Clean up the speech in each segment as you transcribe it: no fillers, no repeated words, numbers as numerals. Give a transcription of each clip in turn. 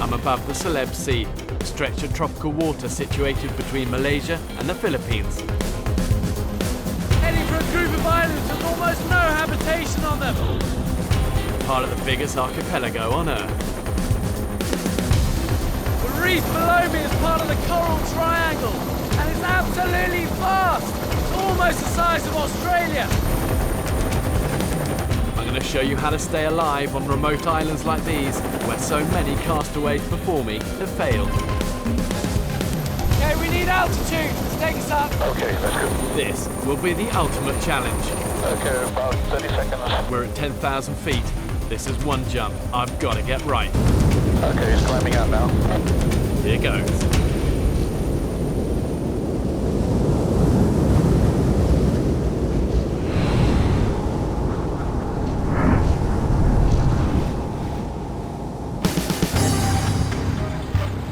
I'm above the Celeb Sea, a stretch of tropical water situated between Malaysia and the Philippines. Heading for a group of islands with almost no habitation on them. Part of the biggest archipelago on Earth. The reef below me is part of the Coral Triangle, and it's absolutely vast. It's almost the size of Australia. I'm going to show you how to stay alive on remote islands like these, where so many castaways before me have failed. Okay, we need altitude. Let's take us up. Okay, let's go. This will be the ultimate challenge. Okay, about 30 seconds. We're at 10,000 feet. This is one jump I've got to get right. Okay, it's climbing out now. Here goes.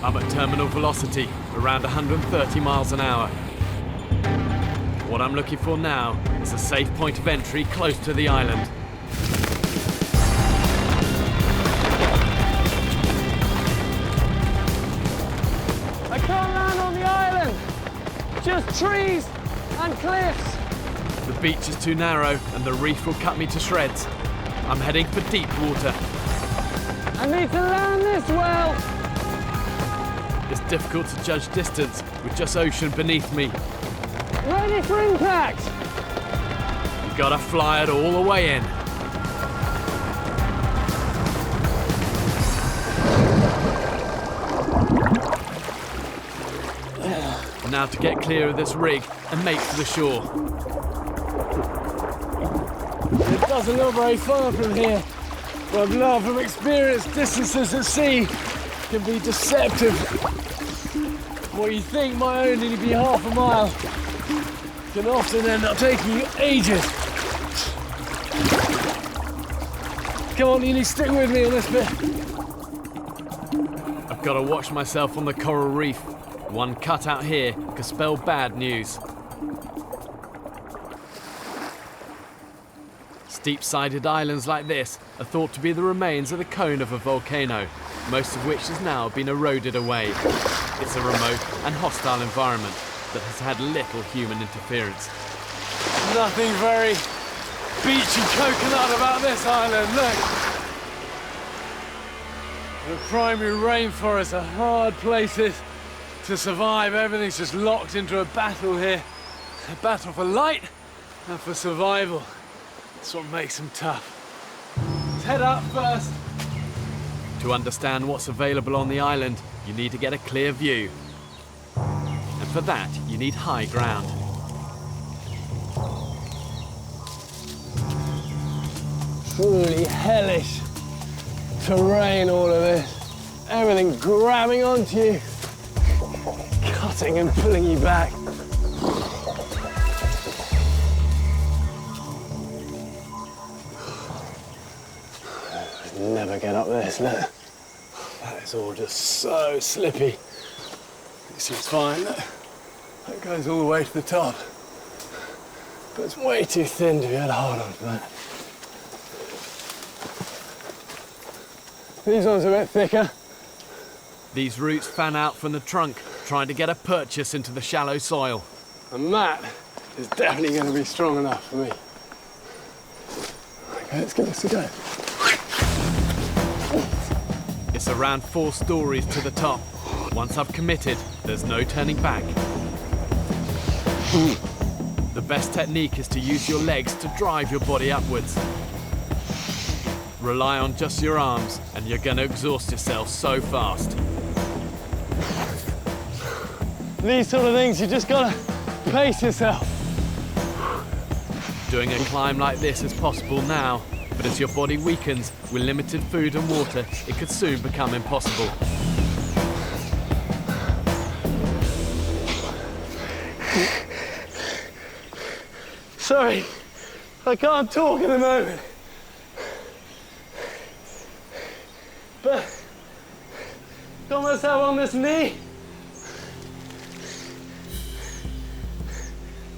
I'm at terminal velocity, around 130 miles an hour. What I'm looking for now is a safe point of entry close to the island. I can't land on the island. Just trees and cliffs. The beach is too narrow and the reef will cut me to shreds. I'm heading for deep water. I need to land this well. It's difficult to judge distance with just ocean beneath me. Ready for impact. You gotta fly it all the way in. Now to get clear of this rig and make for the shore. It doesn't look very far from here, but love from experience, distances at sea can be deceptive. What you think might only be half a mile can often end up taking you ages. Come on, you need to stick with me on this bit. I've got to watch myself on the coral reef. One cut out here could spell bad news. Steep-sided islands like this are thought to be the remains of the cone of a volcano, most of which has now been eroded away. It's a remote and hostile environment that has had little human interference. Nothing very beachy coconut about this island, look. The primary rainforests are hard places to survive. Everything's just locked into a battle here. A battle for light and for survival. That's what makes them tough. Let's head up first. To understand what's available on the island, you need to get a clear view. And for that, you need high ground. Truly hellish terrain, all of this. Everything grabbing onto you, cutting and pulling you back. I'd never get up this, look. That is all just so slippy. It seems fine, look. That goes all the way to the top. But it's way too thin to be able to hold on to that. These ones are a bit thicker. These roots fan out from the trunk, trying to get a purchase into the shallow soil. And that is definitely going to be strong enough for me. Okay, let's give this a go. It's around 4 stories to the top. Once I've committed, there's no turning back. The best technique is to use your legs to drive your body upwards. Rely on just your arms, and you're going to exhaust yourself so fast. These sort of things, you just got to pace yourself. Doing a climb like this is possible now, but as your body weakens with limited food and water, it could soon become impossible. Sorry, I can't talk at the moment. But got myself on this knee.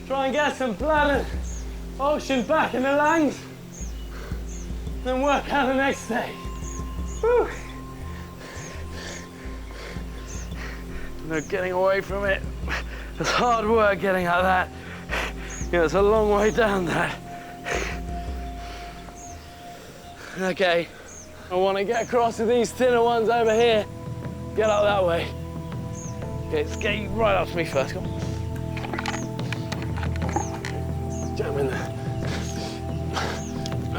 Try and get some blood and oxygen back in the lungs. then work out the next day. Whew. No getting away from it. It's hard work getting out of that. You know, it's a long way down that. Okay, I want to get across to these thinner ones over here. Get up that way. Okay, let's get right up to me first. Come on. Jam in there.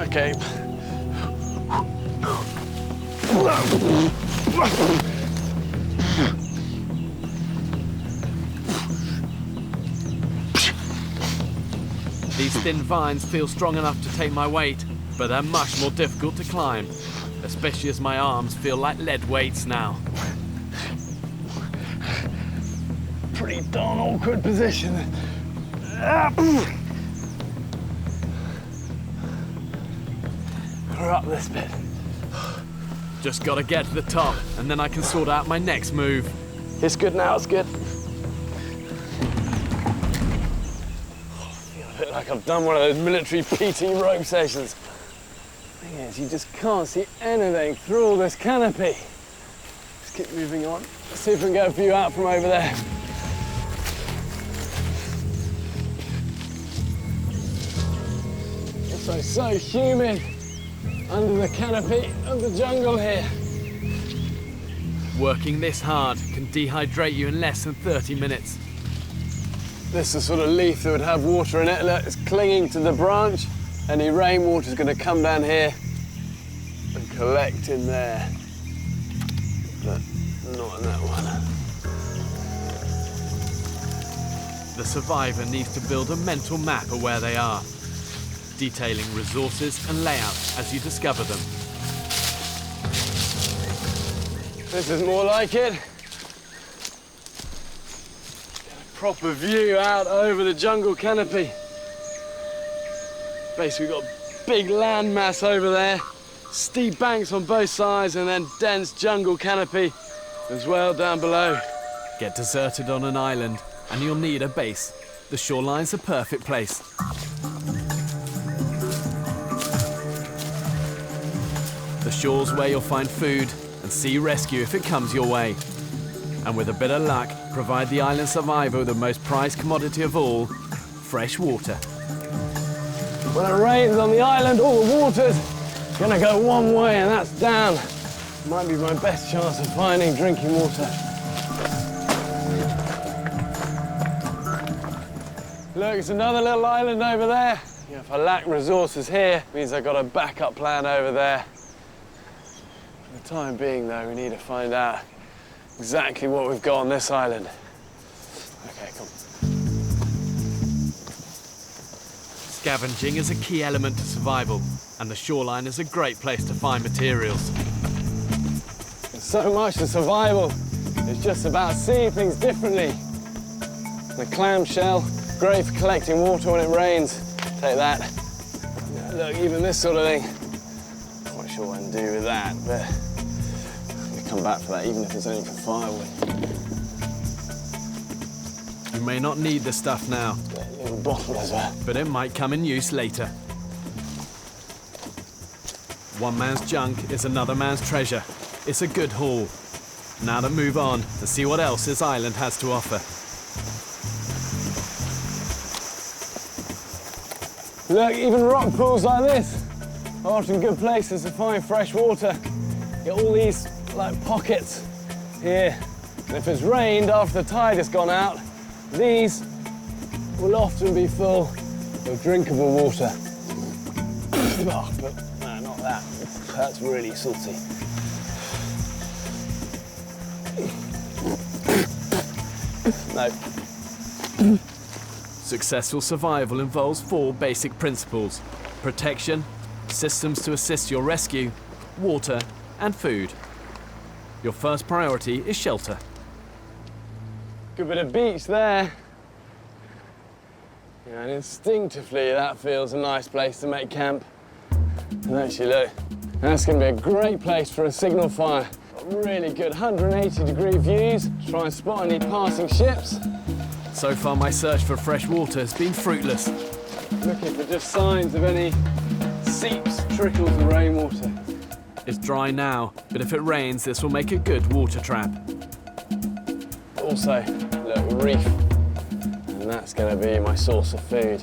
Okay. These thin vines feel strong enough to take my weight, but they're much more difficult to climb, especially as my arms feel like lead weights now. Pretty darn awkward position. We're up this bit. Just gotta get to the top, and then I can sort out my next move. It's good now, it's good. I feel like I've done one of those military PT rope sessions. Thing is, you just can't see anything through all this canopy. Just keep moving on. See if we can get a view out from over there. It's so humid under the canopy of the jungle here. Working this hard can dehydrate you in less than 30 minutes. This is the sort of leaf that would have water in it. Look, it's clinging to the branch. Any rainwater is going to come down here and collect in there. But not in that one. The survivor needs to build a mental map of where they are, detailing resources and layouts as you discover them. This is more like it. Proper view out over the jungle canopy. Basically, we've got a big land mass over there, steep banks on both sides, and then dense jungle canopy as well down below. Get deserted on an island, and you'll need a base. The shoreline's a perfect place. The shore's where you'll find food and sea rescue if it comes your way. And with a bit of luck, provide the island survivor with the most prized commodity of all, fresh water. When it rains on the island, all the water's gonna go one way, and that's down. Might be my best chance of finding drinking water. Look, it's another little island over there. You know, if I lack resources here, it means I've got a backup plan over there. For the time being, though, we need to find out exactly what we've got on this island. Okay, come on. Scavenging is a key element to survival, and the shoreline is a great place to find materials. So much of survival is just about seeing things differently. The clamshell, great for collecting water when it rains. Take that. Yeah, look, even this sort of thing. Not quite sure what I can do with that, but we come back for that, even if it's only for firewood. You may not need the stuff now, Little bottle as well. but it might come in use later. One man's junk is another man's treasure. It's a good haul. Now to move on and see what else this island has to offer. Look, even rock pools like this are often good places to find fresh water. Get all these like pockets here. And if it's rained after the tide has gone out, these will often be full of drinkable water. Oh, but no, not that. That's really salty. No. Successful survival involves 4 basic principles: protection, systems to assist your rescue, water, and food. Your first priority is shelter. Good bit of beach there. Yeah, and instinctively that feels a nice place to make camp. And actually look, that's going to be a great place for a signal fire. Got really good 180-degree views. Try and spot any passing ships. So far my search for fresh water has been fruitless. Looking for just signs of any seeps, trickles of rainwater. It's dry now, but if it rains, this will make a good water trap. Also, look, reef. And that's going to be my source of food.